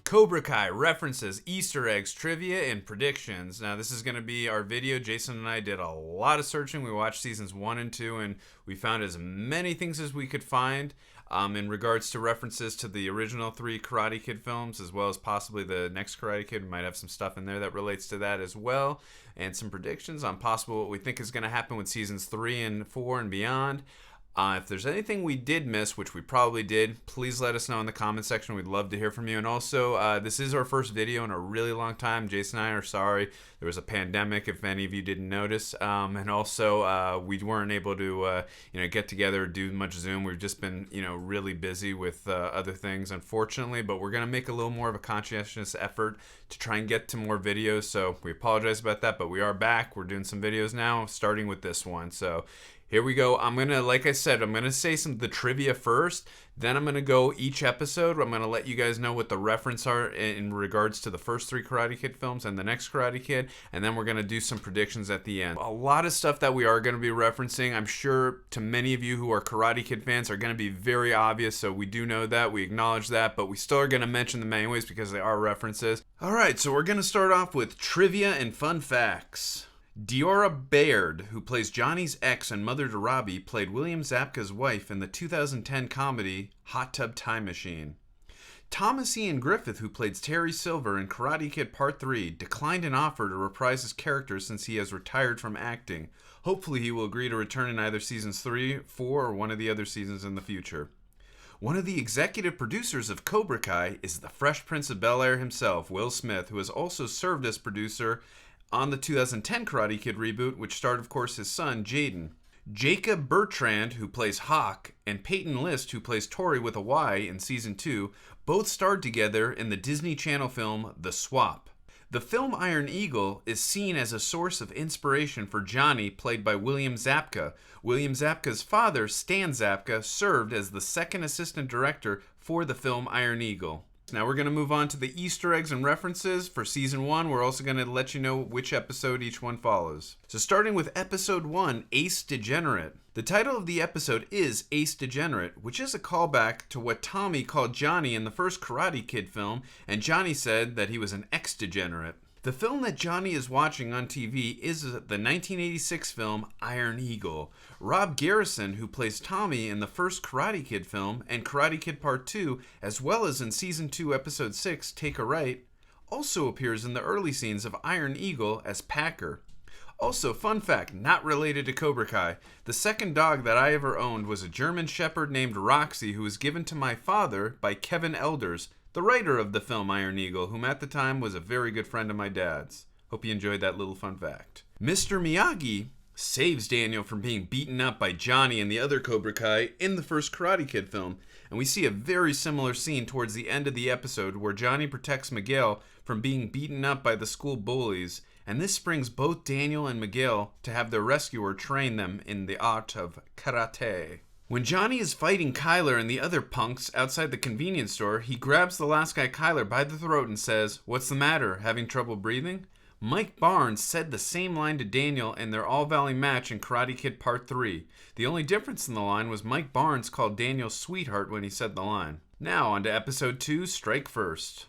Cobra Kai references, Easter eggs, trivia, and predictions. Now, this is going to be our video. Jason and I did a lot of searching. We watched seasons 1 and 2, and we found as many things as we could find in regards to references to the original 3 Karate Kid films, as well as possibly the next Karate Kid. We might have some stuff in there that relates to that as well, and some predictions on possible what we think is going to happen with seasons 3 and 4 and beyond. If there's anything we did miss, which we probably did, please let us know in the comment section. We'd love to hear from you. And also, this is our first video in a really long time. Jason and I are sorry. There was a pandemic, if any of you didn't notice. And also, we weren't able to get together or do much Zoom. We've just been really busy with other things, unfortunately. But we're going to make a little more of a conscientious effort to try and get to more videos. So we apologize about that, but we are back. We're doing some videos now, starting with this one. So here we go. I'm going to, like I said, I'm going to say some of the trivia first. Then I'm going to go each episode. I'm going to let you guys know what the reference are in regards to the first 3 Karate Kid films and the next Karate Kid. And then we're going to do some predictions at the end. A lot of stuff that we are going to be referencing, I'm sure to many of you who are Karate Kid fans, are going to be very obvious. So we do know that. We acknowledge that. But we still are going to mention them anyways because they are references. All right, so we're going to start off with trivia and fun facts. Diora Baird, who plays Johnny's ex and mother to Robbie, played William Zabka's wife in the 2010 comedy Hot Tub Time Machine. Thomas Ian Griffith, who played Terry Silver in Karate Kid Part 3, declined an offer to reprise his character since he has retired from acting. Hopefully he will agree to return in either seasons 3, 4, or one of the other seasons in the future. One of the executive producers of Cobra Kai is the Fresh Prince of Bel-Air himself, Will Smith, who has also served as producer on the 2010 Karate Kid reboot, which starred, of course, his son, Jaden. Jacob Bertrand, who plays Hawk, and Peyton List, who plays Tori with a Y in Season 2, both starred together in the Disney Channel film The Swap. The film Iron Eagle is seen as a source of inspiration for Johnny, played by William Zabka. William Zabka's father, Stan Zabka, served as the second assistant director for the film Iron Eagle. Now we're going to move on to the Easter eggs and references for Season 1. We're also going to let you know which episode each one follows. So starting with Episode 1, Ace Degenerate. The title of the episode is Ace Degenerate, which is a callback to what Tommy called Johnny in the first Karate Kid film, and Johnny said that he was an ex-degenerate. The film that Johnny is watching on TV is the 1986 film Iron Eagle. Rob Garrison, who plays Tommy in the first Karate Kid film and Karate Kid Part 2, as well as in Season 2, Episode 6, Take a Right, also appears in the early scenes of Iron Eagle as Packer. Also, fun fact, not related to Cobra Kai, the second dog that I ever owned was a German Shepherd named Roxy, who was given to my father by Kevin Elders, the writer of the film Iron Eagle, whom at the time was a very good friend of my dad's. Hope you enjoyed that little fun fact. Mr. Miyagi saves Daniel from being beaten up by Johnny and the other Cobra Kai in the first Karate Kid film, and we see a very similar scene towards the end of the episode where Johnny protects Miguel from being beaten up by the school bullies, and this brings both Daniel and Miguel to have their rescuer train them in the art of karate. When Johnny is fighting Kyler and the other punks outside the convenience store, he grabs the last guy Kyler by the throat and says, "What's the matter? Having trouble breathing?" Mike Barnes said the same line to Daniel in their All Valley match in Karate Kid Part 3. The only difference in the line was Mike Barnes called Daniel sweetheart when he said the line. Now on to Episode 2, Strike First.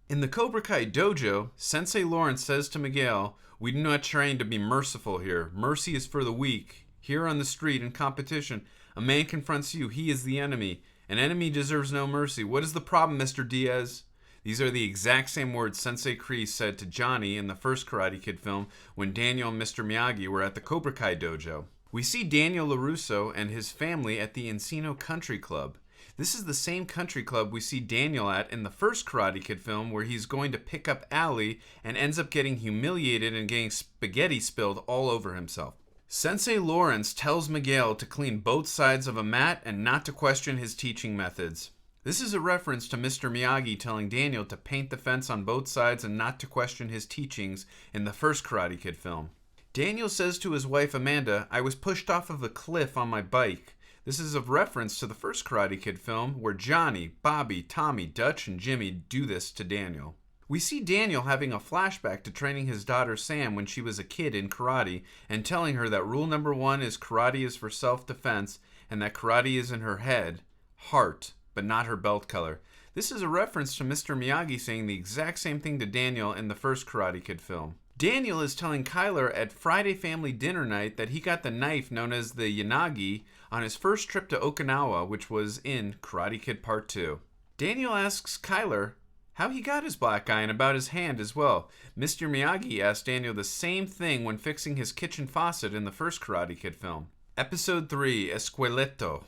In the Cobra Kai dojo, Sensei Lawrence says to Miguel, "We do not train to be merciful here. Mercy is for the weak. Here on the street in competition, a man confronts you. He is the enemy. An enemy deserves no mercy. What is the problem, Mr. Diaz?" These are the exact same words Sensei Kreese said to Johnny in the first Karate Kid film when Daniel and Mr. Miyagi were at the Cobra Kai dojo. We see Daniel LaRusso and his family at the Encino Country Club. This is the same country club we see Daniel at in the first Karate Kid film where he's going to pick up Allie and ends up getting humiliated and getting spaghetti spilled all over himself. Sensei Lawrence tells Miguel to clean both sides of a mat and not to question his teaching methods. This is a reference to Mr. Miyagi telling Daniel to paint the fence on both sides and not to question his teachings in the first Karate Kid film. Daniel says to his wife Amanda, "I was pushed off of a cliff on my bike." This is a reference to the first Karate Kid film where Johnny, Bobby, Tommy, Dutch, and Jimmy do this to Daniel. We see Daniel having a flashback to training his daughter Sam when she was a kid in karate and telling her that rule number 1 is karate is for self-defense and that karate is in her head, heart, but not her belt color. This is a reference to Mr. Miyagi saying the exact same thing to Daniel in the first Karate Kid film. Daniel is telling Kyler at Friday family dinner night that he got the knife known as the Yanagi on his first trip to Okinawa, which was in Karate Kid Part 2. Daniel asks Kyler how he got his black eye and about his hand as well. Mr. Miyagi asked Daniel the same thing when fixing his kitchen faucet in the first Karate Kid film. Episode 3, Escaletto.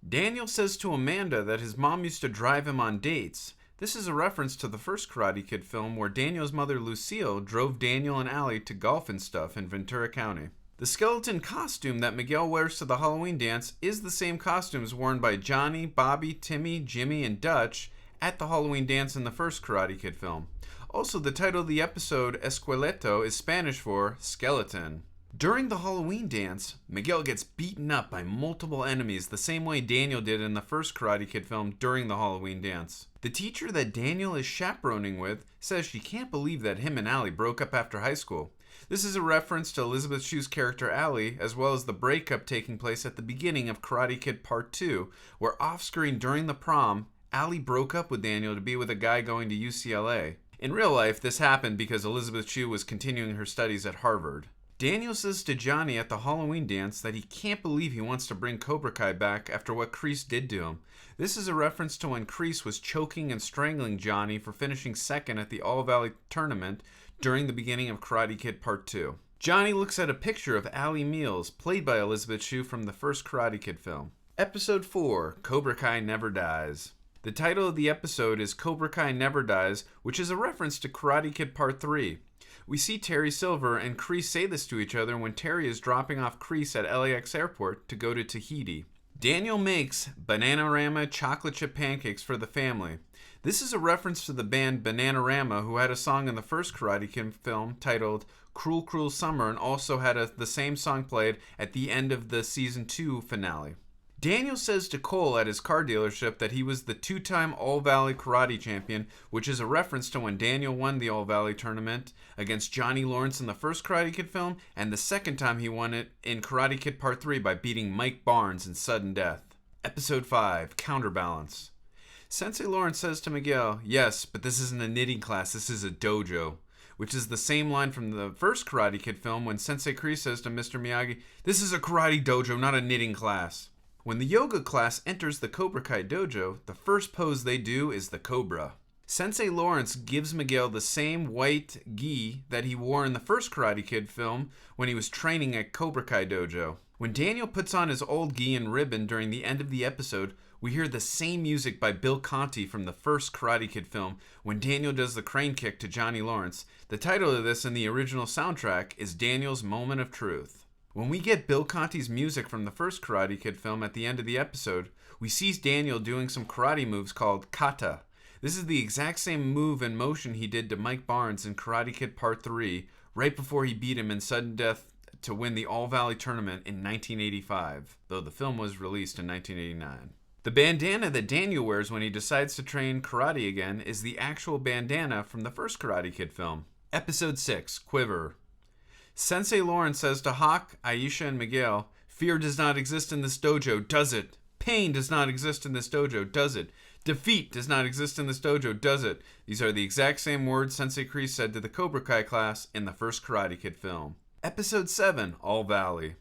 Daniel says to Amanda that his mom used to drive him on dates. This is a reference to the first Karate Kid film where Daniel's mother Lucille drove Daniel and Allie to golf and stuff in Ventura County. The skeleton costume that Miguel wears to the Halloween dance is the same costumes worn by Johnny, Bobby, Timmy, Jimmy, and Dutch at the Halloween dance in the first Karate Kid film. Also, the title of the episode, Escaletto, is Spanish for skeleton. During the Halloween dance, Miguel gets beaten up by multiple enemies the same way Daniel did in the first Karate Kid film during the Halloween dance. The teacher that Daniel is chaperoning with says she can't believe that him and Allie broke up after high school. This is a reference to Elizabeth Shue's character Allie, as well as the breakup taking place at the beginning of Karate Kid Part 2, where off-screen during the prom, Allie broke up with Daniel to be with a guy going to UCLA. In real life, this happened because Elizabeth Shue was continuing her studies at Harvard. Daniel says to Johnny at the Halloween dance that he can't believe he wants to bring Cobra Kai back after what Kreese did to him. This is a reference to when Kreese was choking and strangling Johnny for finishing second at the All Valley tournament during the beginning of Karate Kid Part 2. Johnny looks at a picture of Allie Mills, played by Elizabeth Shue from the first Karate Kid film. Episode 4, Cobra Kai Never Dies. The title of the episode is Cobra Kai Never Dies, which is a reference to Karate Kid Part 3. We see Terry Silver and Kreese say this to each other when Terry is dropping off Kreese at LAX airport to go to Tahiti. Daniel makes Bananarama chocolate chip pancakes for the family. This is a reference to the band Bananarama, who had a song in the first Karate Kid film titled Cruel Cruel Summer and also had the same song played at the end of the Season 2 finale. Daniel says to Cole at his car dealership that he was the two-time All-Valley Karate champion, which is a reference to when Daniel won the All-Valley tournament against Johnny Lawrence in the first Karate Kid film, and the second time he won it in Karate Kid Part 3 by beating Mike Barnes in sudden death. Episode 5, Counterbalance. Sensei Lawrence says to Miguel, "Yes, but this isn't a knitting class, this is a dojo," which is the same line from the first Karate Kid film when Sensei Kreese says to Mr. Miyagi, "This is a karate dojo, not a knitting class." When the yoga class enters the Cobra Kai dojo, the first pose they do is the Cobra. Sensei Lawrence gives Miguel the same white gi that he wore in the first Karate Kid film when he was training at Cobra Kai dojo. When Daniel puts on his old gi and ribbon during the end of the episode, we hear the same music by Bill Conti from the first Karate Kid film when Daniel does the crane kick to Johnny Lawrence. The title of this in the original soundtrack is Daniel's Moment of Truth. When we get Bill Conti's music from the first Karate Kid film at the end of the episode, we see Daniel doing some karate moves called kata. This is the exact same move and motion he did to Mike Barnes in Karate Kid Part 3, right before he beat him in sudden death to win the All Valley tournament in 1985, though the film was released in 1989. The bandana that Daniel wears when he decides to train karate again is the actual bandana from the first Karate Kid film. Episode 6, Quiver. Sensei Lawrence says to Hawk, Aisha, and Miguel, "Fear does not exist in this dojo, does it? Pain does not exist in this dojo, does it? Defeat does not exist in this dojo, does it?" These are the exact same words Sensei Kreese said to the Cobra Kai class in the first Karate Kid film. Episode 7, All Valley.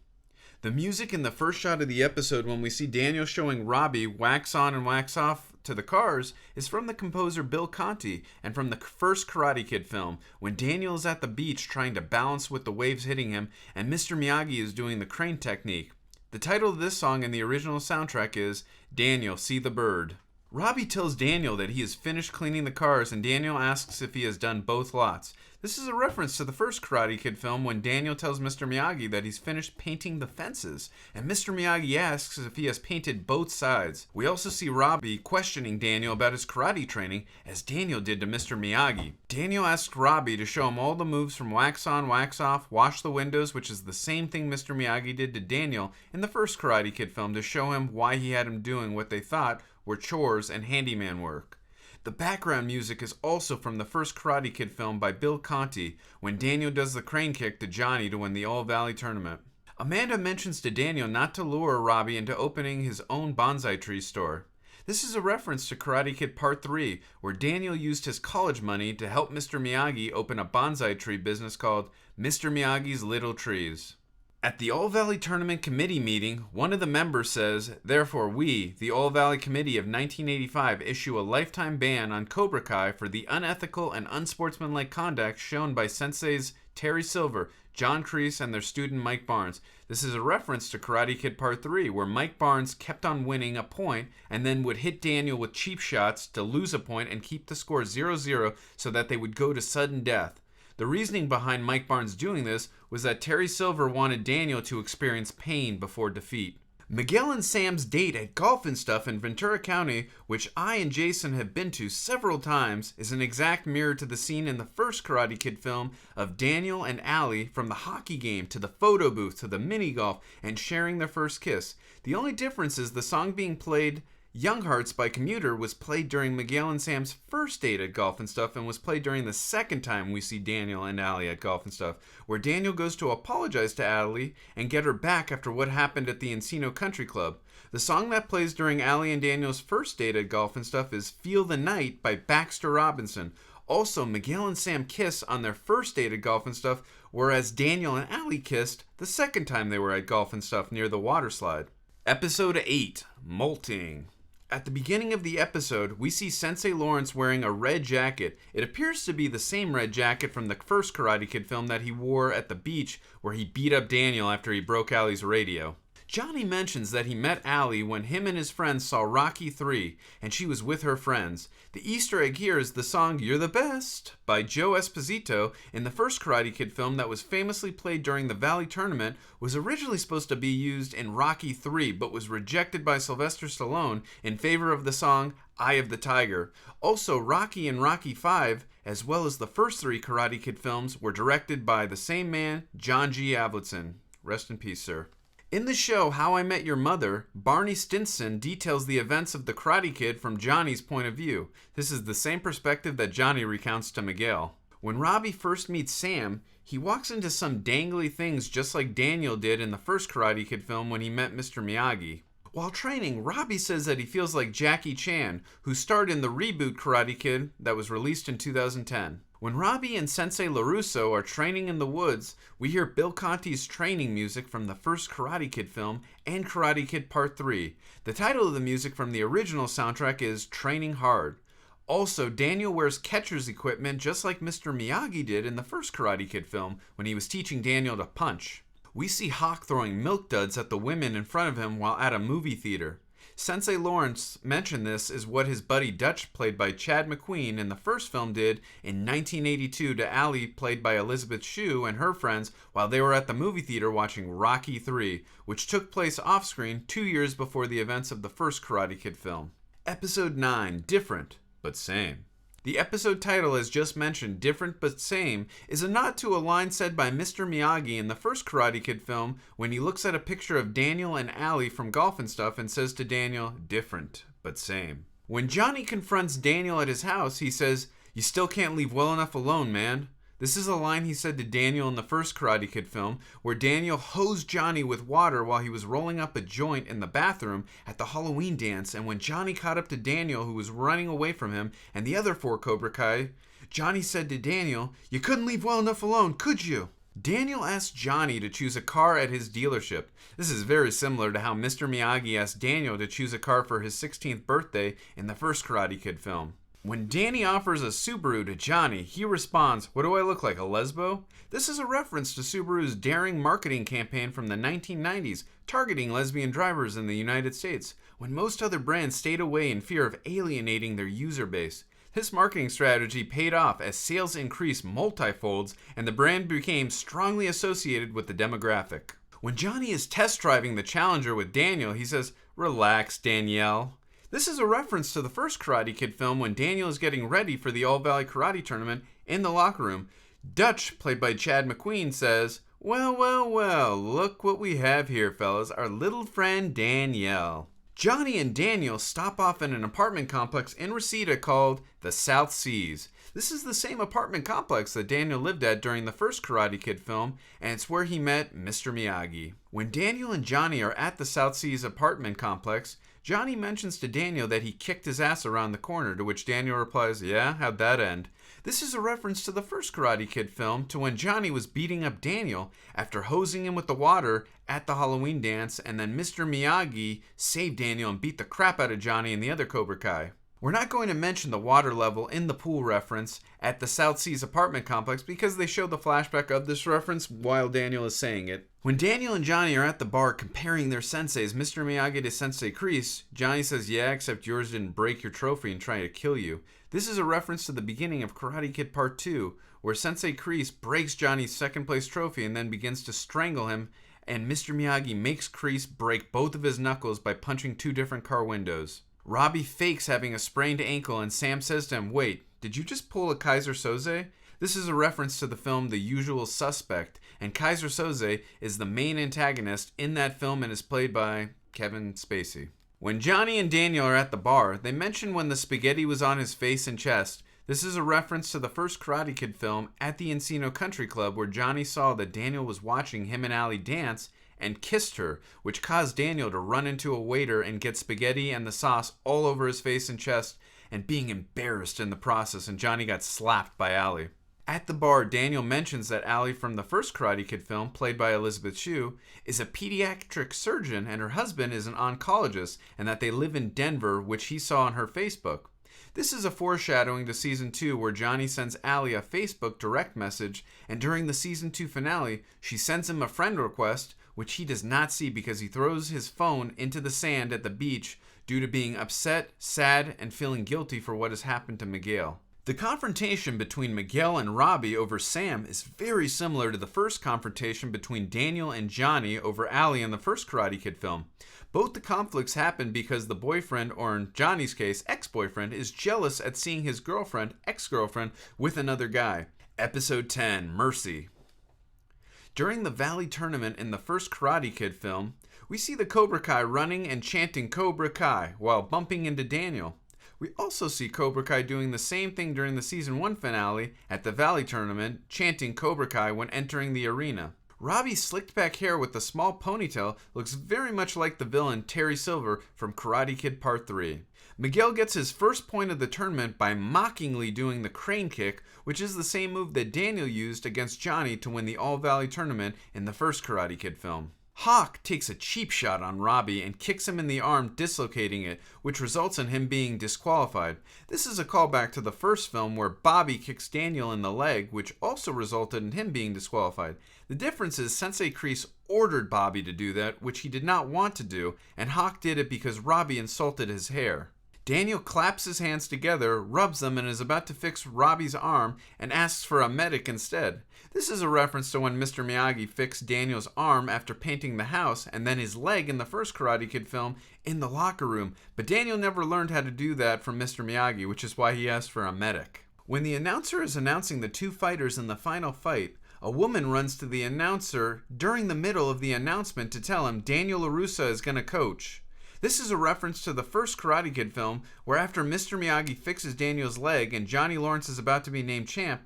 The music in the first shot of the episode when we see Daniel showing Robbie wax on and wax off to the cars is from the composer Bill Conti and from the first Karate Kid film when Daniel is at the beach trying to balance with the waves hitting him and Mr. Miyagi is doing the crane technique. The title of this song in the original soundtrack is Daniel, See the Bird. Robbie tells Daniel that he has finished cleaning the cars and Daniel asks if he has done both lots. This is a reference to the first Karate Kid film when Daniel tells Mr. Miyagi that he's finished painting the fences, and Mr. Miyagi asks if he has painted both sides. We also see Robbie questioning Daniel about his karate training, as Daniel did to Mr. Miyagi. Daniel asks Robbie to show him all the moves from wax on, wax off, wash the windows, which is the same thing Mr. Miyagi did to Daniel in the first Karate Kid film to show him why he had him doing what they thought were chores and handyman work. The background music is also from the first Karate Kid film by Bill Conti when Daniel does the crane kick to Johnny to win the All Valley tournament. Amanda mentions to Daniel not to lure Robbie into opening his own bonsai tree store. This is a reference to Karate Kid Part 3, where Daniel used his college money to help Mr. Miyagi open a bonsai tree business called Mr. Miyagi's Little Trees. At the All Valley Tournament Committee meeting, one of the members says, "Therefore we, the All Valley Committee of 1985, issue a lifetime ban on Cobra Kai for the unethical and unsportsmanlike conduct shown by Senseis Terry Silver, John Kreese, and their student Mike Barnes." This is a reference to Karate Kid Part 3, where Mike Barnes kept on winning a point and then would hit Daniel with cheap shots to lose a point and keep the score 0-0 so that they would go to sudden death. The reasoning behind Mike Barnes doing this was that Terry Silver wanted Daniel to experience pain before defeat. Miguel and Sam's date at Golf and Stuff in Ventura County, which I and Jason have been to several times, is an exact mirror to the scene in the first Karate Kid film of Daniel and Allie from the hockey game to the photo booth to the mini golf and sharing their first kiss. The only difference is the song being played, Young Hearts by Commuter, was played during Miguel and Sam's first date at Golf and Stuff and was played during the second time we see Daniel and Allie at Golf and Stuff, where Daniel goes to apologize to Allie and get her back after what happened at the Encino Country Club. The song that plays during Allie and Daniel's first date at Golf and Stuff is Feel the Night by Baxter Robinson. Also, Miguel and Sam kiss on their first date at Golf and Stuff, whereas Daniel and Allie kissed the second time they were at Golf and Stuff near the water slide. Episode 8, Molting. At the beginning of the episode, we see Sensei Lawrence wearing a red jacket. It appears to be the same red jacket from the first Karate Kid film that he wore at the beach where he beat up Daniel after he broke Allie's radio. Johnny mentions that he met Allie when him and his friends saw Rocky 3, and she was with her friends. The Easter egg here is the song You're the Best by Joe Esposito in the first Karate Kid film that was famously played during the Valley Tournament, was originally supposed to be used in Rocky 3, but was rejected by Sylvester Stallone in favor of the song Eye of the Tiger. Also, Rocky and Rocky 5, as well as the first 3 Karate Kid films, were directed by the same man, John G. Avildsen. Rest in peace, sir. In the show How I Met Your Mother, Barney Stinson details the events of the Karate Kid from Johnny's point of view. This is the same perspective that Johnny recounts to Miguel. When Robbie first meets Sam, he walks into some dangly things just like Daniel did in the first Karate Kid film when he met Mr. Miyagi. While training, Robbie says that he feels like Jackie Chan, who starred in the reboot Karate Kid that was released in 2010. When Robbie and Sensei LaRusso are training in the woods, we hear Bill Conti's training music from the first Karate Kid film and Karate Kid Part 3. The title of the music from the original soundtrack is Training Hard. Also, Daniel wears catcher's equipment just like Mr. Miyagi did in the first Karate Kid film when he was teaching Daniel to punch. We see Hawk throwing milk duds at the women in front of him while at a movie theater. Sensei Lawrence mentioned this is what his buddy Dutch, played by Chad McQueen in the first film, did in 1982 to Allie, played by Elizabeth Shue, and her friends while they were at the movie theater watching Rocky 3, which took place off-screen 2 years before the events of the first Karate Kid film. Episode 9, Different, but Same. The episode title, as just mentioned, Different But Same, is a nod to a line said by Mr. Miyagi in the first Karate Kid film when he looks at a picture of Daniel and Allie from Golf and Stuff and says to Daniel, different, but same. When Johnny confronts Daniel at his house, he says, "You still can't leave well enough alone, man." This is a line he said to Daniel in the first Karate Kid film, where Daniel hosed Johnny with water while he was rolling up a joint in the bathroom at the Halloween dance, and when Johnny caught up to Daniel, who was running away from him, and the other 4 Cobra Kai, Johnny said to Daniel, "You couldn't leave well enough alone, could you?" Daniel asked Johnny to choose a car at his dealership. This is very similar to how Mr. Miyagi asked Daniel to choose a car for his 16th birthday in the first Karate Kid film. When Danny offers a Subaru to Johnny, he responds, "What do I look like, a lesbo?" This is a reference to Subaru's daring marketing campaign from the 1990s, targeting lesbian drivers in the United States, when most other brands stayed away in fear of alienating their user base. This marketing strategy paid off as sales increased multifolds and the brand became strongly associated with the demographic. When Johnny is test driving the Challenger with Daniel, he says, "Relax, Danielle." This is a reference to the first Karate Kid film when Daniel is getting ready for the All Valley Karate Tournament in the locker room. Dutch, played by Chad McQueen, says, "Well, well, well, look what we have here, fellas, our little friend Danielle." Johnny and Daniel stop off in an apartment complex in Reseda called the South Seas. This is the same apartment complex that Daniel lived at during the first Karate Kid film, and it's where he met Mr. Miyagi. When Daniel and Johnny are at the South Seas apartment complex, Johnny mentions to Daniel that he kicked his ass around the corner, to which Daniel replies, "Yeah, how'd that end?" This is a reference to the first Karate Kid film, to when Johnny was beating up Daniel after hosing him with the water at the Halloween dance, and then Mr. Miyagi saved Daniel and beat the crap out of Johnny and the other Cobra Kai. We're not going to mention the water level in the pool reference at the South Seas apartment complex because they show the flashback of this reference while Daniel is saying it. When Daniel and Johnny are at the bar comparing their senseis, Mr. Miyagi to Sensei Kreese, Johnny says, "Yeah, except yours didn't break your trophy and try to kill you." This is a reference to the beginning of Karate Kid Part 2, where Sensei Kreese breaks Johnny's second place trophy and then begins to strangle him, and Mr. Miyagi makes Kreese break both of his knuckles by punching 2 different car windows. Robbie fakes having a sprained ankle, and Sam says to him, "Wait, did you just pull a Kaiser Soze?" This is a reference to the film The Usual Suspect, and Kaiser Soze is the main antagonist in that film and is played by Kevin Spacey. When Johnny and Daniel are at the bar, they mention when the spaghetti was on his face and chest. This is a reference to the first Karate Kid film at the Encino Country Club, where Johnny saw that Daniel was watching him and Allie dance and kissed her, which caused Daniel to run into a waiter and get spaghetti and the sauce all over his face and chest, and being embarrassed in the process, and Johnny got slapped by Allie. At the bar, Daniel mentions that Allie from the first Karate Kid film, played by Elizabeth Shue, is a pediatric surgeon and her husband is an oncologist, and that they live in Denver, which he saw on her Facebook. This is a foreshadowing to Season 2, where Johnny sends Allie a Facebook direct message, and during the Season 2 finale, she sends him a friend request, which he does not see because he throws his phone into the sand at the beach due to being upset, sad, and feeling guilty for what has happened to Miguel. The confrontation between Miguel and Robbie over Sam is very similar to the first confrontation between Daniel and Johnny over Allie in the first Karate Kid film. Both the conflicts happen because the boyfriend, or in Johnny's case, ex-boyfriend, is jealous at seeing his girlfriend, ex-girlfriend, with another guy. Episode 10, Mercy. During the Valley Tournament in the first Karate Kid film, we see the Cobra Kai running and chanting Cobra Kai while bumping into Daniel. We also see Cobra Kai doing the same thing during the Season 1 finale at the Valley Tournament, chanting Cobra Kai when entering the arena. Robbie's slicked back hair with the small ponytail looks very much like the villain Terry Silver from Karate Kid Part 3. Miguel gets his first point of the tournament by mockingly doing the crane kick, which is the same move that Daniel used against Johnny to win the All-Valley Tournament in the first Karate Kid film. Hawk takes a cheap shot on Robbie and kicks him in the arm, dislocating it, which results in him being disqualified. This is a callback to the first film where Bobby kicks Daniel in the leg, which also resulted in him being disqualified. The difference is Sensei Kreese ordered Bobby to do that, which he did not want to do, and Hawk did it because Robbie insulted his hair. Daniel claps his hands together, rubs them, and is about to fix Robbie's arm and asks for a medic instead. This is a reference to when Mr. Miyagi fixed Daniel's arm after painting the house, and then his leg in the first Karate Kid film in the locker room, but Daniel never learned how to do that from Mr. Miyagi, which is why he asked for a medic. When the announcer is announcing the 2 fighters in the final fight, a woman runs to the announcer during the middle of the announcement to tell him Daniel LaRusso is going to coach. This is a reference to the first Karate Kid film, where after Mr. Miyagi fixes Daniel's leg and Johnny Lawrence is about to be named champ,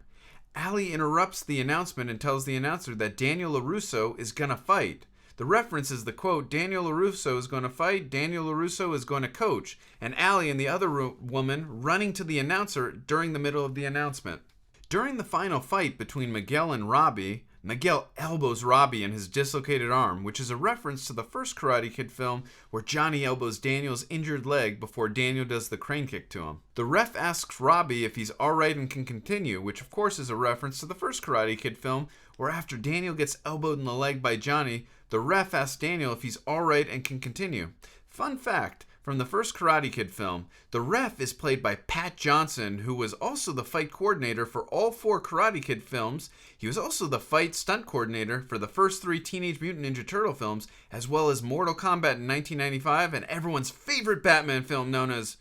Allie interrupts the announcement and tells the announcer that Daniel LaRusso is going to fight. The reference is the quote, "Daniel LaRusso is going to fight, Daniel LaRusso is going to coach," and Allie and the other woman running to the announcer during the middle of the announcement. During the final fight between Miguel and Robbie, Miguel elbows Robbie in his dislocated arm, which is a reference to the first Karate Kid film where Johnny elbows Daniel's injured leg before Daniel does the crane kick to him. The ref asks Robbie if he's alright and can continue, which of course is a reference to the first Karate Kid film where after Daniel gets elbowed in the leg by Johnny, the ref asks Daniel if he's alright and can continue. Fun fact, from the first Karate Kid film, the ref is played by Pat Johnson, who was also the fight coordinator for all 4 Karate Kid films. He was also the fight stunt coordinator for the first 3 Teenage Mutant Ninja Turtle films, as well as Mortal Kombat in 1995 and everyone's favorite Batman film known as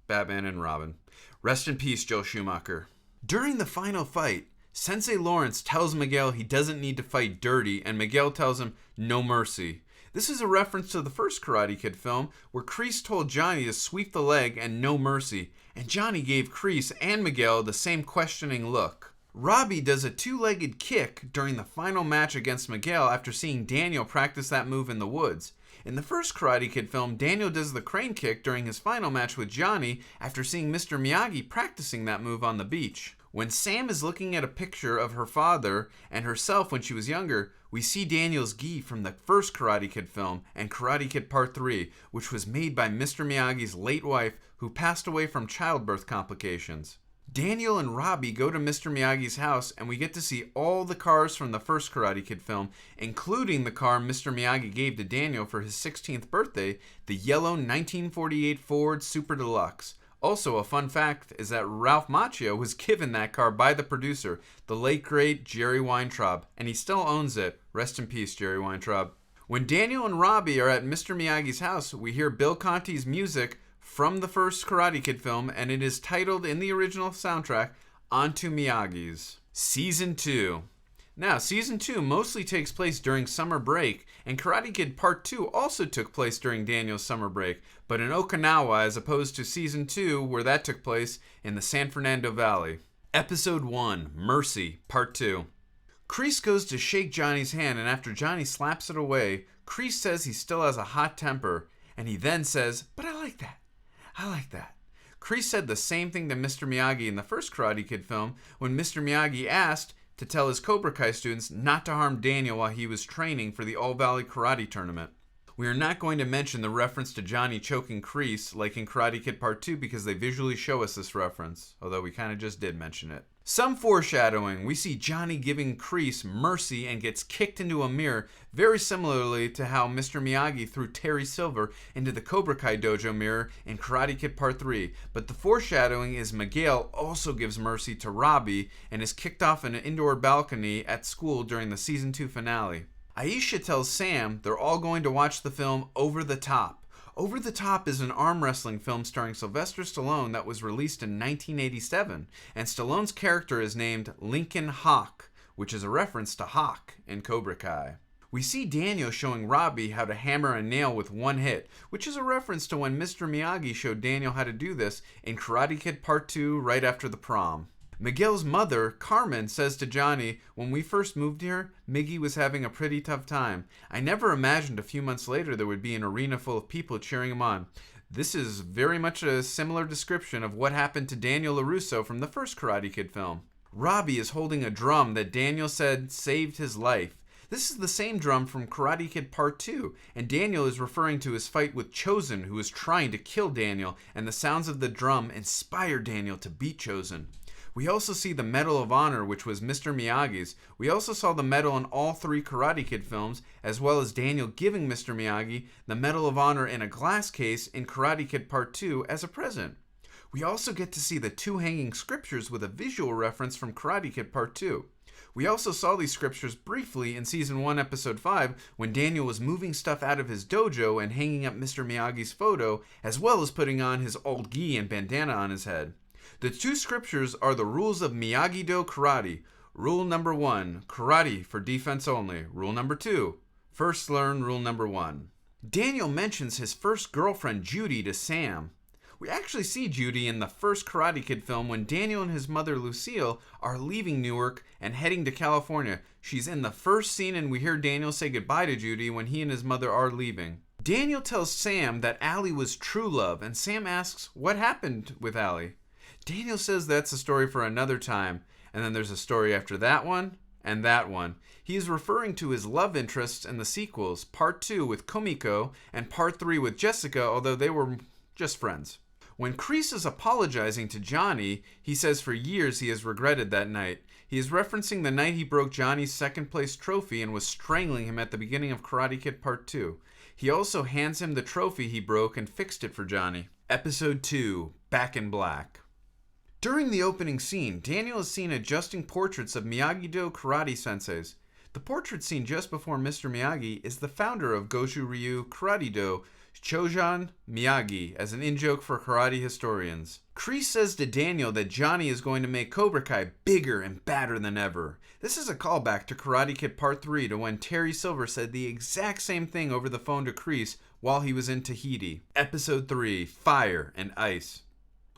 Batman and Robin. Rest in peace, Joel Schumacher. During the final fight, Sensei Lawrence tells Miguel he doesn't need to fight dirty, and Miguel tells him no mercy. This is a reference to the first Karate Kid film, where Kreese told Johnny to sweep the leg and no mercy, and Johnny gave Kreese and Miguel the same questioning look. Robbie does a two-legged kick during the final match against Miguel after seeing Daniel practice that move in the woods. In the first Karate Kid film, Daniel does the crane kick during his final match with Johnny after seeing Mr. Miyagi practicing that move on the beach. When Sam is looking at a picture of her father and herself when she was younger, we see Daniel's gi from the first Karate Kid film and Karate Kid Part 3, which was made by Mr. Miyagi's late wife who passed away from childbirth complications. Daniel and Robbie go to Mr. Miyagi's house and we get to see all the cars from the first Karate Kid film, including the car Mr. Miyagi gave to Daniel for his 16th birthday, the yellow 1948 Ford Super Deluxe. Also, a fun fact is that Ralph Macchio was given that car by the producer, the late great Jerry Weintraub, and he still owns it. Rest in peace, Jerry Weintraub. When Daniel and Robbie are at Mr. Miyagi's house, we hear Bill Conti's music from the first Karate Kid film, and it is titled in the original soundtrack, Onto Miyagi's. Season 2. Now, Season 2 mostly takes place during summer break, and Karate Kid Part 2 also took place during Daniel's summer break, but in Okinawa as opposed to Season 2 where that took place in the San Fernando Valley. Episode 1, Mercy, Part 2. Kreese goes to shake Johnny's hand, and after Johnny slaps it away, Kreese says he still has a hot temper, and he then says, "But I like that. I like that." Kreese said the same thing to Mr. Miyagi in the first Karate Kid film when Mr. Miyagi asked to tell his Cobra Kai students not to harm Daniel while he was training for the All-Valley Karate Tournament. We are not going to mention the reference to Johnny choking Kreese like in Karate Kid Part 2 because they visually show us this reference, although we kind of just did mention it. Some foreshadowing. We see Johnny giving Kreese mercy and gets kicked into a mirror, very similarly to how Mr. Miyagi threw Terry Silver into the Cobra Kai dojo mirror in Karate Kid Part 3. But the foreshadowing is Miguel also gives mercy to Robbie and is kicked off an indoor balcony at school during the Season 2 finale. Aisha tells Sam they're all going to watch the film Over the Top. Over the Top is an arm wrestling film starring Sylvester Stallone that was released in 1987, and Stallone's character is named Lincoln Hawk, which is a reference to Hawk in Cobra Kai. We see Daniel showing Robbie how to hammer a nail with one hit, which is a reference to when Mr. Miyagi showed Daniel how to do this in Karate Kid Part 2 right after the prom. Miguel's mother, Carmen, says to Johnny, "When we first moved here, Miggy was having a pretty tough time. I never imagined a few months later there would be an arena full of people cheering him on." This is very much a similar description of what happened to Daniel LaRusso from the first Karate Kid film. Robbie is holding a drum that Daniel said saved his life. This is the same drum from Karate Kid Part 2, and Daniel is referring to his fight with Chosen, who is trying to kill Daniel, and the sounds of the drum inspire Daniel to beat Chosen. We also see the Medal of Honor, which was Mr. Miyagi's. We also saw the medal in all three Karate Kid films, as well as Daniel giving Mr. Miyagi the Medal of Honor in a glass case in Karate Kid Part 2 as a present. We also get to see the two hanging scriptures with a visual reference from Karate Kid Part 2. We also saw these scriptures briefly in Season 1, Episode 5, when Daniel was moving stuff out of his dojo and hanging up Mr. Miyagi's photo, as well as putting on his old gi and bandana on his head. The two scriptures are the rules of Miyagi-Do karate. Rule number 1, karate for defense only. Rule number 2, first learn rule number 1. Daniel mentions his first girlfriend, Judy, to Sam. We actually see Judy in the first Karate Kid film when Daniel and his mother, Lucille, are leaving Newark and heading to California. She's in the first scene, and we hear Daniel say goodbye to Judy when he and his mother are leaving. Daniel tells Sam that Allie was true love, and Sam asks what happened with Allie. Daniel says that's a story for another time, and then there's a story after that one and that one. He is referring to his love interests in the sequels, Part 2 with Komiko and Part 3 with Jessica, although they were just friends. When Kreese is apologizing to Johnny, he says for years he has regretted that night. He is referencing the night he broke Johnny's second place trophy and was strangling him at the beginning of Karate Kid Part 2. He also hands him the trophy he broke and fixed it for Johnny. Episode 2, Back in Black. During the opening scene, Daniel is seen adjusting portraits of Miyagi-Do karate senseis. The portrait seen just before Mr. Miyagi is the founder of Goshu Ryu Karate-Do, Chojan Miyagi as an in-joke for karate historians. Kreese says to Daniel that Johnny is going to make Cobra Kai bigger and badder than ever. This is a callback to Karate Kid Part 3 to when Terry Silver said the exact same thing over the phone to Kreese while he was in Tahiti. Episode 3, Fire and Ice.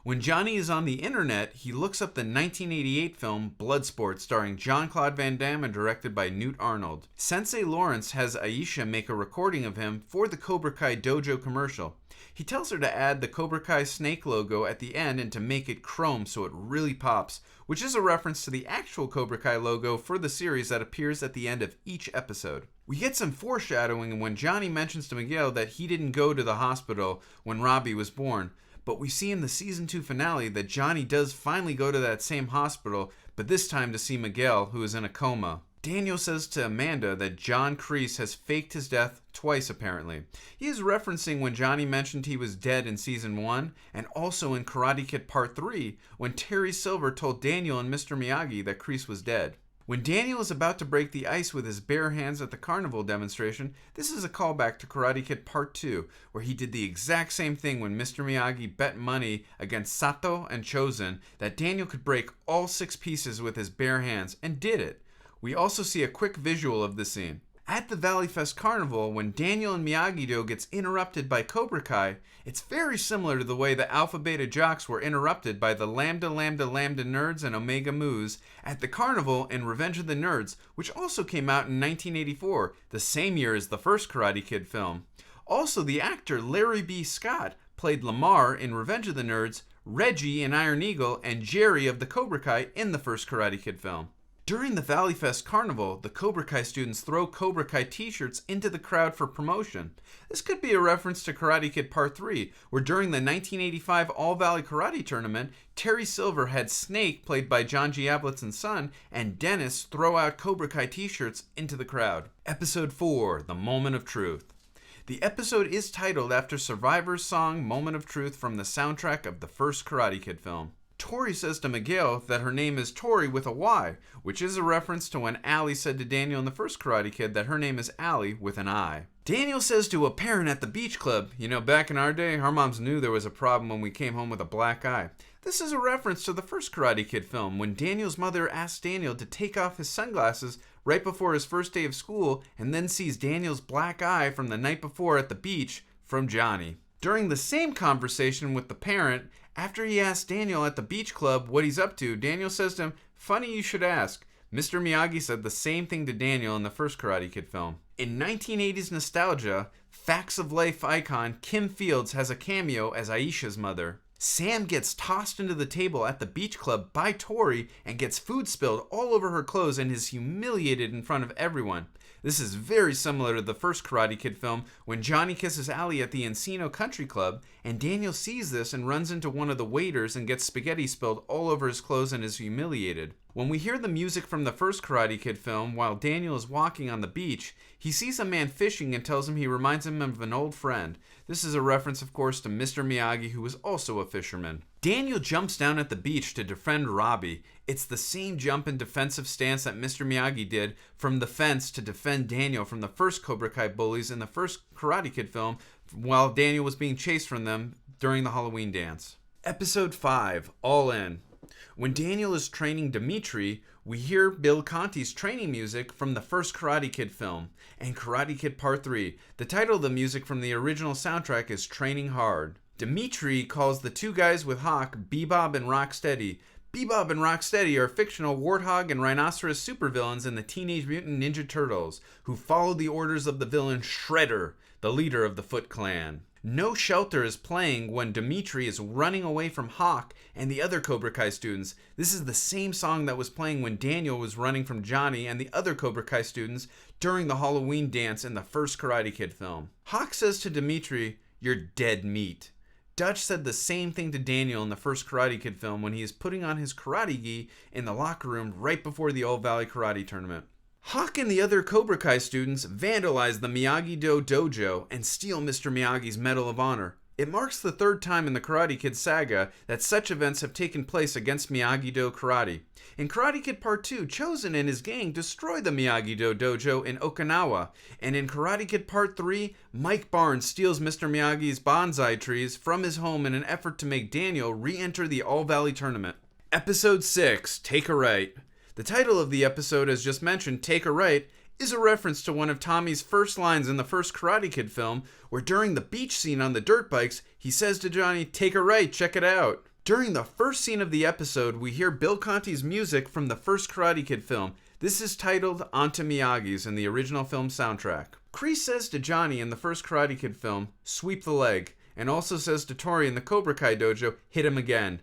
When Johnny is on the internet, he looks up the 1988 film Bloodsport starring Jean-Claude Van Damme and directed by Newt Arnold. Sensei Lawrence has Aisha make a recording of him for the Cobra Kai dojo commercial. He tells her to add the Cobra Kai snake logo at the end and to make it chrome so it really pops, which is a reference to the actual Cobra Kai logo for the series that appears at the end of each episode. We get some foreshadowing when Johnny mentions to Miguel that he didn't go to the hospital when Robbie was born. But we see in the season 2 finale that Johnny does finally go to that same hospital, but this time to see Miguel, who is in a coma. Daniel says to Amanda that John Kreese has faked his death twice apparently. He is referencing when Johnny mentioned he was dead in season 1, and also in Karate Kid Part 3, when Terry Silver told Daniel and Mr. Miyagi that Kreese was dead. When Daniel is about to break the ice with his bare hands at the carnival demonstration, this is a callback to Karate Kid Part 2, where he did the exact same thing when Mr. Miyagi bet money against Sato and Chozen that Daniel could break all 6 pieces with his bare hands, and did it. We also see a quick visual of the scene. At the Valley Fest Carnival, when Daniel and Miyagi-Do gets interrupted by Cobra Kai, it's very similar to the way the Alpha Beta Jocks were interrupted by the Lambda Lambda Lambda Nerds and Omega Moos at the Carnival in Revenge of the Nerds, which also came out in 1984, the same year as the first Karate Kid film. Also, the actor Larry B. Scott played Lamar in Revenge of the Nerds, Reggie in Iron Eagle, and Jerry of the Cobra Kai in the first Karate Kid film. During the Valley Fest Carnival, the Cobra Kai students throw Cobra Kai t-shirts into the crowd for promotion. This could be a reference to Karate Kid Part 3, where during the 1985 All-Valley Karate Tournament, Terry Silver had Snake, played by John Giablett's son, and Dennis throw out Cobra Kai t-shirts into the crowd. Episode 4, The Moment of Truth. The episode is titled after Survivor's song Moment of Truth from the soundtrack of the first Karate Kid film. Tori says to Miguel that her name is Tori with a Y, which is a reference to when Allie said to Daniel in the first Karate Kid that her name is Allie with an I. Daniel says to a parent at the beach club, back in our day, our moms knew there was a problem when we came home with a black eye. This is a reference to the first Karate Kid film when Daniel's mother asked Daniel to take off his sunglasses right before his first day of school and then sees Daniel's black eye from the night before at the beach from Johnny. During the same conversation with the parent, after he asks Daniel at the beach club what he's up to, Daniel says to him, "Funny you should ask. Mr. Miyagi said the same thing to Daniel in the first Karate Kid film." In 1980s nostalgia, Facts of Life icon Kim Fields has a cameo as Aisha's mother. Sam gets tossed into the table at the beach club by Tori and gets food spilled all over her clothes and is humiliated in front of everyone. This is very similar to the first Karate Kid film when Johnny kisses Allie at the Encino Country Club, and Daniel sees this and runs into one of the waiters and gets spaghetti spilled all over his clothes and is humiliated. When we hear the music from the first Karate Kid film while Daniel is walking on the beach, he sees a man fishing and tells him he reminds him of an old friend. This is a reference, of course, to Mr. Miyagi, who was also a fisherman. Daniel jumps down at the beach to defend Robbie. It's the same jump and defensive stance that Mr. Miyagi did from the fence to defend Daniel from the first Cobra Kai bullies in the first Karate Kid film while Daniel was being chased from them during the Halloween dance. Episode 5, All In. When Daniel is training Dimitri, we hear Bill Conti's training music from the first Karate Kid film and Karate Kid Part 3. The title of the music from the original soundtrack is Training Hard. Dimitri calls the two guys with Hawk Bebop and Rocksteady. Bebop and Rocksteady are fictional warthog and rhinoceros supervillains in the Teenage Mutant Ninja Turtles, who follow the orders of the villain Shredder, the leader of the Foot Clan. No Shelter is playing when Dimitri is running away from Hawk and the other Cobra Kai students. This is the same song that was playing when Daniel was running from Johnny and the other Cobra Kai students during the Halloween dance in the first Karate Kid film. Hawk says to Dimitri, "You're dead meat." Dutch said the same thing to Daniel in the first Karate Kid film when he is putting on his karate gi in the locker room right before the Old Valley Karate Tournament. Hawk and the other Cobra Kai students vandalize the Miyagi-Do dojo and steal Mr. Miyagi's Medal of Honor. It marks the third time in the Karate Kid saga that such events have taken place against Miyagi-Do karate. In Karate Kid Part 2, Chozen and his gang destroy the Miyagi-Do dojo in Okinawa, and in Karate Kid Part 3, Mike Barnes steals Mr. Miyagi's bonsai trees from his home in an effort to make Daniel re-enter the All-Valley Tournament. Episode 6, Take a Right. The title of the episode, as just mentioned, Take a Right, is a reference to one of Tommy's first lines in the first Karate Kid film, where during the beach scene on the dirt bikes, he says to Johnny, "Take a right, check it out." During the first scene of the episode, we hear Bill Conti's music from the first Karate Kid film. This is titled Onto Miyagi's in the original film soundtrack. Kreese says to Johnny in the first Karate Kid film, "Sweep the leg," and also says to Tori in the Cobra Kai dojo, "Hit him again."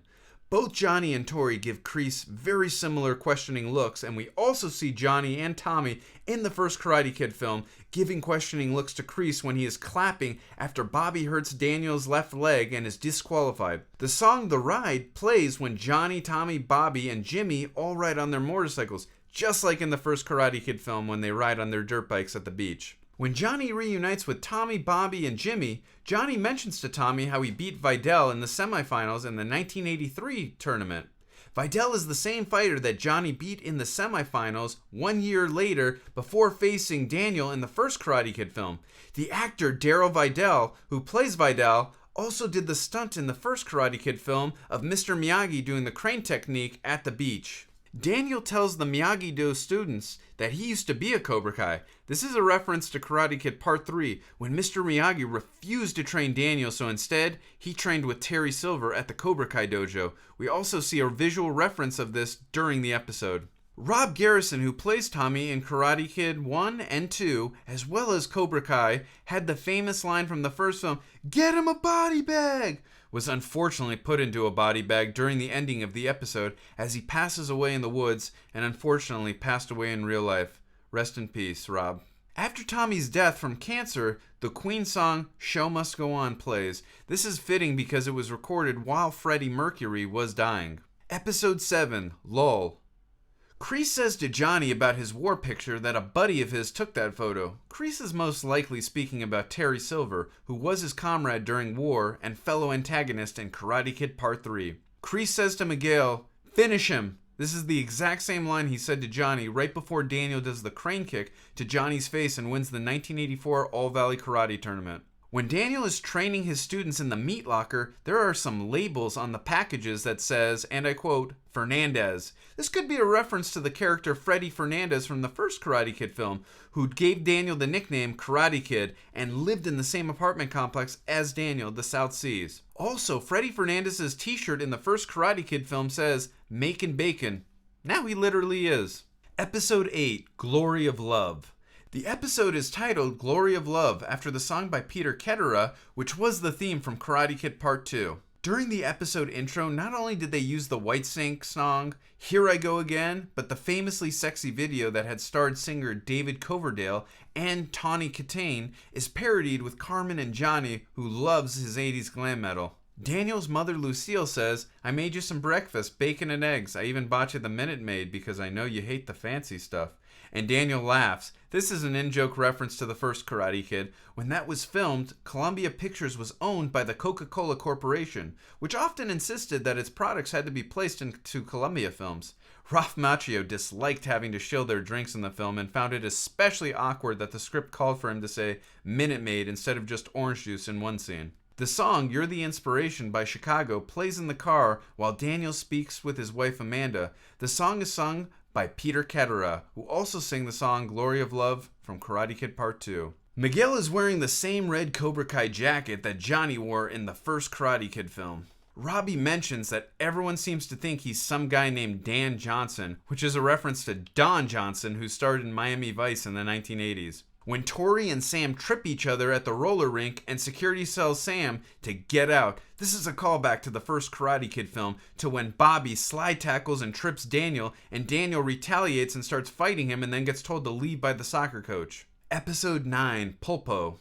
Both Johnny and Tori give Kreese very similar questioning looks, and we also see Johnny and Tommy in the first Karate Kid film giving questioning looks to Kreese when he is clapping after Bobby hurts Daniel's left leg and is disqualified. The song The Ride plays when Johnny, Tommy, Bobby, and Jimmy all ride on their motorcycles, just like in the first Karate Kid film when they ride on their dirt bikes at the beach. When Johnny reunites with Tommy, Bobby, and Jimmy, Johnny mentions to Tommy how he beat Vidal in the semifinals in the 1983 tournament. Vidal is the same fighter that Johnny beat in the semifinals 1 year later before facing Daniel in the first Karate Kid film. The actor Daryl Vidal, who plays Vidal, also did the stunt in the first Karate Kid film of Mr. Miyagi doing the crane technique at the beach. Daniel tells the Miyagi-Do students that he used to be a Cobra Kai. This is a reference to Karate Kid Part 3, when Mr. Miyagi refused to train Daniel, so instead, he trained with Terry Silver at the Cobra Kai dojo. We also see a visual reference of this during the episode. Rob Garrison, who plays Tommy in Karate Kid 1 and 2, as well as Cobra Kai, had the famous line from the first film, "Get him a body bag!" was unfortunately put into a body bag during the ending of the episode as he passes away in the woods and unfortunately passed away in real life. Rest in peace, Rob. After Tommy's death from cancer, the Queen song Show Must Go On plays. This is fitting because it was recorded while Freddie Mercury was dying. Episode 7, Lull. Kreese says to Johnny about his war picture that a buddy of his took that photo. Kreese is most likely speaking about Terry Silver, who was his comrade during war and fellow antagonist in Karate Kid Part 3. Kreese says to Miguel, "Finish him." This is the exact same line he said to Johnny right before Daniel does the crane kick to Johnny's face and wins the 1984 All-Valley Karate Tournament. When Daniel is training his students in the meat locker, there are some labels on the packages that says, and I quote, "Fernandez." This could be a reference to the character Freddy Fernandez from the first Karate Kid film, who gave Daniel the nickname Karate Kid and lived in the same apartment complex as Daniel, the South Seas. Also, Freddy Fernandez's t-shirt in the first Karate Kid film says, "Makin' Bacon." Now he literally is. Episode 8, Glory of Love. The episode is titled Glory of Love after the song by Peter Ketterer, which was the theme from Karate Kid Part 2. During the episode intro, not only did they use the White Snake song, Here I Go Again, but the famously sexy video that had starred singer David Coverdale and Tawny Kitaen is parodied with Carmen and Johnny, who loves his 80s glam metal. Daniel's mother Lucille says, "I made you some breakfast, bacon and eggs. I even bought you the Minute Maid because I know you hate the fancy stuff." And Daniel laughs. This is an in-joke reference to the first Karate Kid. When that was filmed, Columbia Pictures was owned by the Coca-Cola Corporation, which often insisted that its products had to be placed into Columbia films. Ralph Macchio disliked having to shill their drinks in the film and found it especially awkward that the script called for him to say Minute Maid instead of just orange juice in one scene. The song You're the Inspiration by Chicago plays in the car while Daniel speaks with his wife Amanda. The song is sung by Peter Ketterer, who also sang the song Glory of Love from Karate Kid Part 2. Miguel is wearing the same red Cobra Kai jacket that Johnny wore in the first Karate Kid film. Robbie mentions that everyone seems to think he's some guy named Dan Johnson, which is a reference to Don Johnson, who starred in Miami Vice in the 1980s. When Tori and Sam trip each other at the roller rink and security tells Sam to get out, this is a callback to the first Karate Kid film, to when Bobby slide tackles and trips Daniel, and Daniel retaliates and starts fighting him and then gets told to leave by the soccer coach. Episode 9, Pulpo.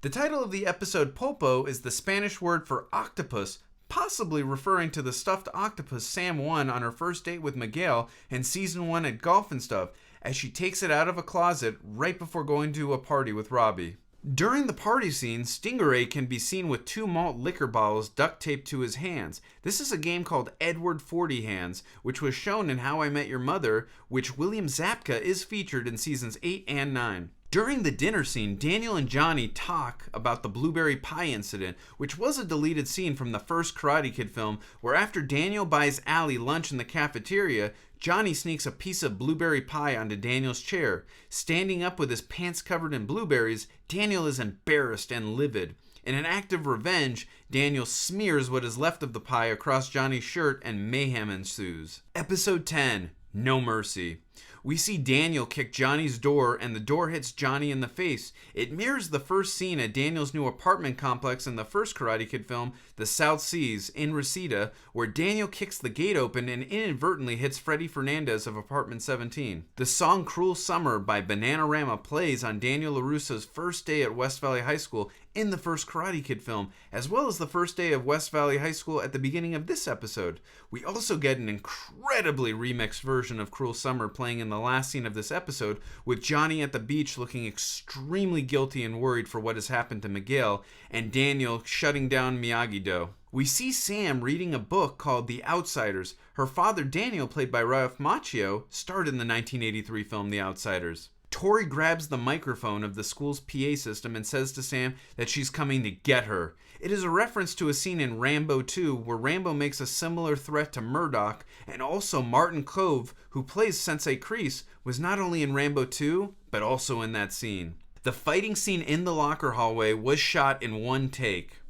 The title of the episode Pulpo is the Spanish word for octopus, possibly referring to the stuffed octopus Sam won on her first date with Miguel in Season 1 at Golf and Stuff, as she takes it out of a closet right before going to a party with Robbie. During the party scene, Stingray can be seen with 2 malt liquor bottles duct taped to his hands. This is a game called Edward 40 Hands, which was shown in How I Met Your Mother, which William Zabka is featured in seasons 8 and 9. During the dinner scene, Daniel and Johnny talk about the blueberry pie incident, which was a deleted scene from the first Karate Kid film, where after Daniel buys Allie lunch in the cafeteria, Johnny sneaks a piece of blueberry pie onto Daniel's chair. Standing up with his pants covered in blueberries, Daniel is embarrassed and livid. In an act of revenge, Daniel smears what is left of the pie across Johnny's shirt and mayhem ensues. Episode 10, No Mercy. We see Daniel kick Johnny's door and the door hits Johnny in the face. It mirrors the first scene at Daniel's new apartment complex in the first Karate Kid film, The South Seas, in Reseda, where Daniel kicks the gate open and inadvertently hits Freddy Fernandez of apartment 17. The song Cruel Summer by Bananarama plays on Daniel LaRusso's first day at West Valley High School in the first Karate Kid film, as well as the first day of West Valley High School at the beginning of this episode. We also get an incredibly remixed version of Cruel Summer playing in the last scene of this episode, with Johnny at the beach looking extremely guilty and worried for what has happened to Miguel, and Daniel shutting down Miyagi-Do. We see Sam reading a book called The Outsiders. Her father, Daniel, played by Ralph Macchio, starred in the 1983 film The Outsiders. Tori grabs the microphone of the school's PA system and says to Sam that she's coming to get her. It is a reference to a scene in Rambo 2 where Rambo makes a similar threat to Murdoch, and also Martin Kove, who plays Sensei Kreese, was not only in Rambo 2, but also in that scene. The fighting scene in the locker hallway was shot in one take.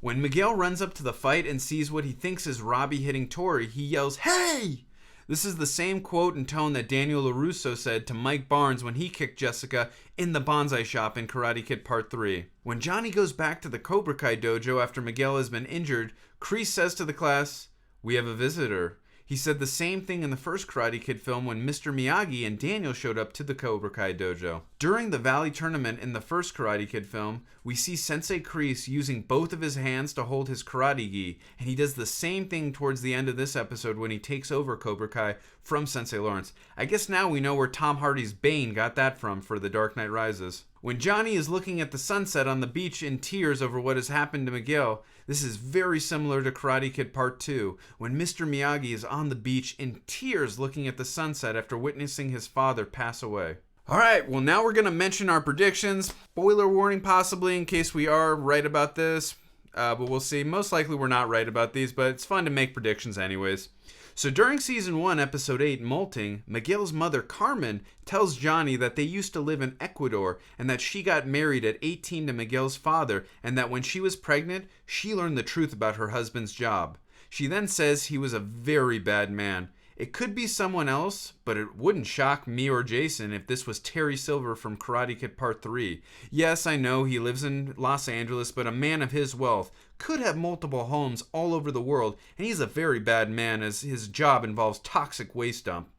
When Miguel runs up to the fight and sees what he thinks is Robbie hitting Tori, he yells, "Hey!" This is the same quote and tone that Daniel LaRusso said to Mike Barnes when he kicked Jessica in the bonsai shop in Karate Kid Part 3. When Johnny goes back to the Cobra Kai dojo after Miguel has been injured, Kreese says to the class, "We have a visitor." He said the same thing in the first Karate Kid film when Mr. Miyagi and Daniel showed up to the Cobra Kai dojo. During the Valley Tournament in the first Karate Kid film, we see Sensei Kreese using both of his hands to hold his karate gi, and he does the same thing towards the end of this episode when he takes over Cobra Kai from Sensei Lawrence. I guess now we know where Tom Hardy's Bane got that from for The Dark Knight Rises. When Johnny is looking at the sunset on the beach in tears over what has happened to Miguel, this is very similar to Karate Kid Part 2, when Mr. Miyagi is on the beach in tears looking at the sunset after witnessing his father pass away. Alright, well now we're going to mention our predictions. Spoiler warning possibly in case we are right about this, but we'll see. Most likely we're not right about these, but it's fun to make predictions anyways. So during Season 1, Episode 8, Molting, Miguel's mother, Carmen, tells Johnny that they used to live in Ecuador and that she got married at 18 to Miguel's father, and that when she was pregnant, she learned the truth about her husband's job. She then says he was a very bad man. It could be someone else, but it wouldn't shock me or Jason if this was Terry Silver from Karate Kid Part 3. Yes, I know he lives in Los Angeles, but a man of his wealth could have multiple homes all over the world, and he's a very bad man as his job involves toxic waste dump.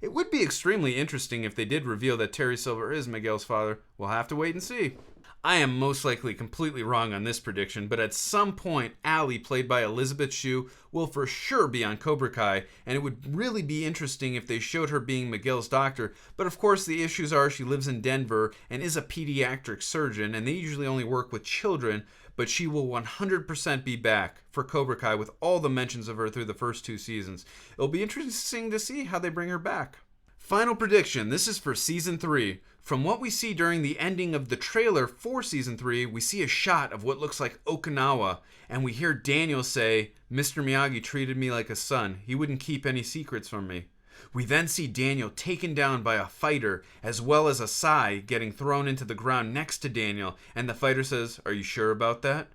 It would be extremely interesting if they did reveal that Terry Silver is Miguel's father. We'll have to wait and see. I am most likely completely wrong on this prediction, but at some point, Allie, played by Elizabeth Shue, will for sure be on Cobra Kai, and it would really be interesting if they showed her being Miguel's doctor, but of course the issues are she lives in Denver and is a pediatric surgeon, and they usually only work with children, but she will 100% be back for Cobra Kai with all the mentions of her through the first 2 seasons. It'll be interesting to see how they bring her back. Final prediction, this is for Season 3. From what we see during the ending of the trailer for Season 3, we see a shot of what looks like Okinawa, and we hear Daniel say, "Mr. Miyagi treated me like a son. He wouldn't keep any secrets from me." We then see Daniel taken down by a fighter, as well as a sai getting thrown into the ground next to Daniel, and the fighter says, "Are you sure about that?"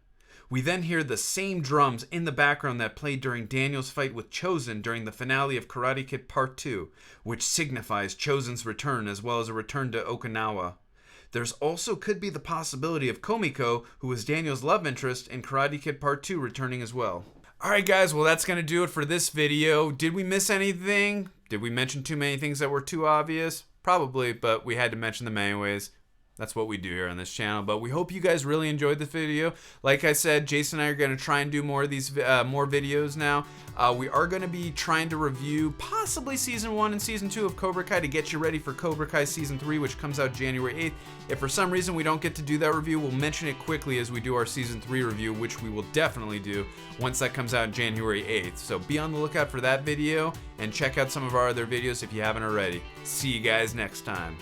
We then hear the same drums in the background that played during Daniel's fight with Chozen during the finale of Karate Kid Part 2, which signifies Chozen's return as well as a return to Okinawa. There's also could be the possibility of Komiko, who was Daniel's love interest in Karate Kid Part 2, returning as well. Alright guys, well that's going to do it for this video. Did we miss anything? Did we mention too many things that were too obvious? Probably, but we had to mention them anyways. That's what we do here on this channel. But we hope you guys really enjoyed this video. Like I said, Jason and I are going to try and do more of these more videos now. We are going to be trying to review possibly Season 1 and Season 2 of Cobra Kai to get you ready for Cobra Kai Season 3, which comes out January 8th. If for some reason we don't get to do that review, we'll mention it quickly as we do our Season 3 review, which we will definitely do once that comes out January 8th. So be on the lookout for that video and check out some of our other videos if you haven't already. See you guys next time.